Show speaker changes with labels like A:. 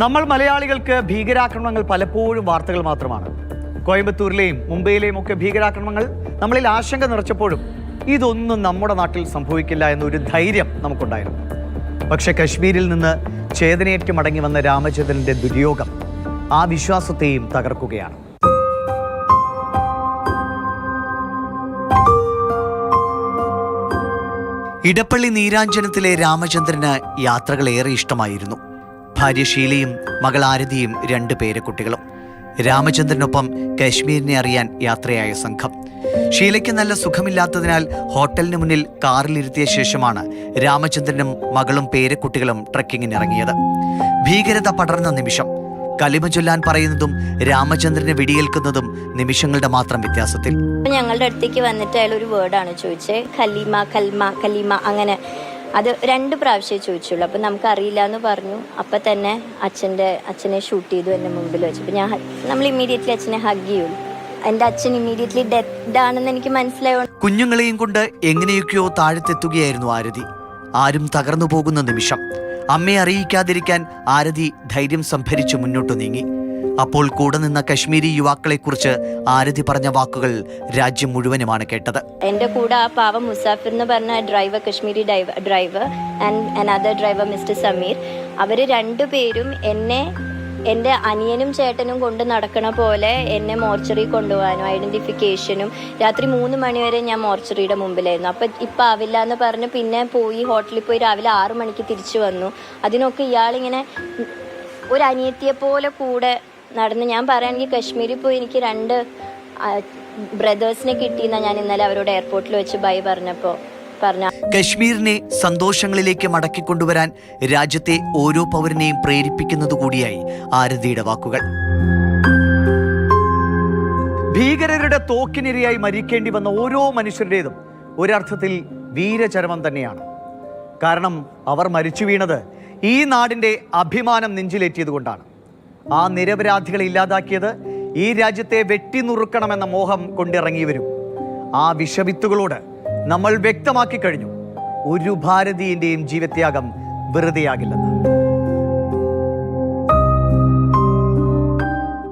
A: നമ്മൾ മലയാളികൾക്ക് ഭീകരാക്രമണങ്ങൾ പലപ്പോഴും വാർത്തകൾ മാത്രമാണ്. കോയമ്പത്തൂരിലെയും മുംബൈയിലെയും ഒക്കെ ഭീകരാക്രമണങ്ങൾ നമ്മളിൽ ആശങ്ക നിറച്ചപ്പോഴും ഇതൊന്നും നമ്മുടെ നാട്ടിൽ സംഭവിക്കില്ല എന്നൊരു ധൈര്യം നമുക്കുണ്ടായിരുന്നു. പക്ഷെ കശ്മീരിൽ നിന്ന് ചേതനയേറ്റ് മടങ്ങി വന്ന രാമചന്ദ്രന്റെ ദുര്യോഗം ആ വിശ്വാസത്തെയും തകർക്കുകയാണ്. ഇടപ്പള്ളി നീരാഞ്ജനത്തിലെ രാമചന്ദ്രന് യാത്രകളേറെ ഇഷ്ടമായിരുന്നു. ഭാര്യ ഷീലയും മകൾ ആരതിയും 2 പേരക്കുട്ടികളും. രാമചന്ദ്രനൊപ്പം കശ്മീരിനെ അറിയാൻ യാത്രയായ സംഘം. ഷീലയ്ക്ക് നല്ല സുഖമില്ലാത്തതിനാൽ ഹോട്ടലിന് മുന്നിൽ കാറിലിരുത്തിയ ശേഷമാണ് രാമചന്ദ്രനും മകളും പേരക്കുട്ടികളും ട്രക്കിങ്ങിനിറങ്ങിയത്. ഭീകരത പടർന്ന നിമിഷം. കലിമ ചൊല്ലാൻ പറയുന്നതും രാമചന്ദ്രനെ വെടിയേൽക്കുന്നതും നിമിഷങ്ങളുടെ മാത്രം വ്യത്യാസത്തിൽ.
B: ഞങ്ങളുടെ അടുത്തേക്ക് വന്നിട്ട് അയാൾ ഒരു വേർഡാണ് ചോദിച്ചത്, ഖലീമ, കൽമ, കലീമ, അങ്ങനെ അത് 2 പ്രാവശ്യമേ ചോദിച്ചുള്ളൂ. അപ്പം നമുക്കറിയില്ല എന്ന് പറഞ്ഞു. അപ്പം തന്നെ അച്ഛനെ ഷൂട്ട് ചെയ്തു എൻ്റെ മുമ്പിൽ വെച്ചപ്പോൾ നമ്മൾ ഇമ്മീഡിയറ്റ്ലി അച്ഛനെ ഹഗ് ചെയ്യും. എൻ്റെ അച്ഛൻ ഇമ്മീഡിയറ്റ്ലി ഡെഡ് ആണെന്ന് എനിക്ക് മനസ്സിലായോ.
A: കുഞ്ഞുങ്ങളെയും കൊണ്ട് എങ്ങനെയൊക്കെയോ താഴത്തെത്തുകയായിരുന്നു ആരതി. ആരും തകർന്നു പോകുന്ന നിമിഷം. അമ്മയെ അറിയിക്കാതിരിക്കാൻ ആരതി ധൈര്യം സംഭരിച്ചു മുന്നോട്ടു നീങ്ങി. അപ്പോൾ കൂടെ നിന്ന കശ്മീരി യുവാക്കളെക്കുറിച്ച് ആരതി പറഞ്ഞ വാക്കുകൾ രാജ്യം മുഴുവനുമാണ് കേട്ടത്.
B: എൻ്റെ കൂടെ ആ പാവം മുസാഫിർ എന്ന് പറഞ്ഞ driver, Kashmiri driver and another driver mister Sameer, അവർ 2 പേരും എന്നെ എൻ്റെ അനിയനും ചേട്ടനും കൊണ്ട് നടക്കണ പോലെ എന്നെ മോർച്ചറി കൊണ്ടുപോകാനും ഐഡൻറ്റിഫിക്കേഷനും രാത്രി 3 മണിവരെ ഞാൻ മോർച്ചറിയുടെ മുമ്പിലായിരുന്നു. ഇപ്പം ആവില്ല എന്ന് പറഞ്ഞ് പിന്നെ പോയി ഹോട്ടലിൽ പോയി രാവിലെ 6 മണിക്ക് തിരിച്ചു വന്നു. അതിനൊക്കെ ഇയാളിങ്ങനെ ഒരു അനിയത്തിയെ പോലെ കൂടെ നടന്ന്. ഞാൻ പറയുകയാണെങ്കിൽ കശ്മീരിൽ പോയി എനിക്ക് 2 ബ്രദേഴ്സിനെ കിട്ടിയെന്നാണ് ഞാൻ ഇന്നലെ അവരോട് എയർപോർട്ടിൽ വെച്ച് ബൈ പറഞ്ഞപ്പോൾ പറഞ്ഞ.
A: കശ്മീരിനെ സന്തോഷങ്ങളിലേക്ക് മടക്കിക്കൊണ്ടുവരാൻ രാജ്യത്തെ ഓരോ പൗരനെയും പ്രേരിപ്പിക്കുന്നതുകൂടിയായി ആരതിയുടെ വാക്കുകൾ. ഭീകരരുടെ തോക്കിനിരയായി മരിക്കേണ്ടി വന്ന ഓരോ മനുഷ്യരുടേതും ഒരർത്ഥത്തിൽ വീരചരമം തന്നെയാണ്. കാരണം അവർ മരിച്ചു വീണത് ഈ നാടിൻ്റെ അഭിമാനം നെഞ്ചിലേറ്റിയതുകൊണ്ടാണ്. ആ നിരപരാധികളെ ഇല്ലാതാക്കിയത് ഈ രാജ്യത്തെ വെട്ടിനുറുക്കണമെന്ന മോഹം കൊണ്ടിറങ്ങിയവരും. ആ വിഷവിത്തുകളോട് നമ്മൾ വ്യക്തമാക്കി കഴിഞ്ഞു, ഒരു ഭാരതീയന്റെയും ജീവത്യാഗം വെറുതെയാകില്ലെന്ന്.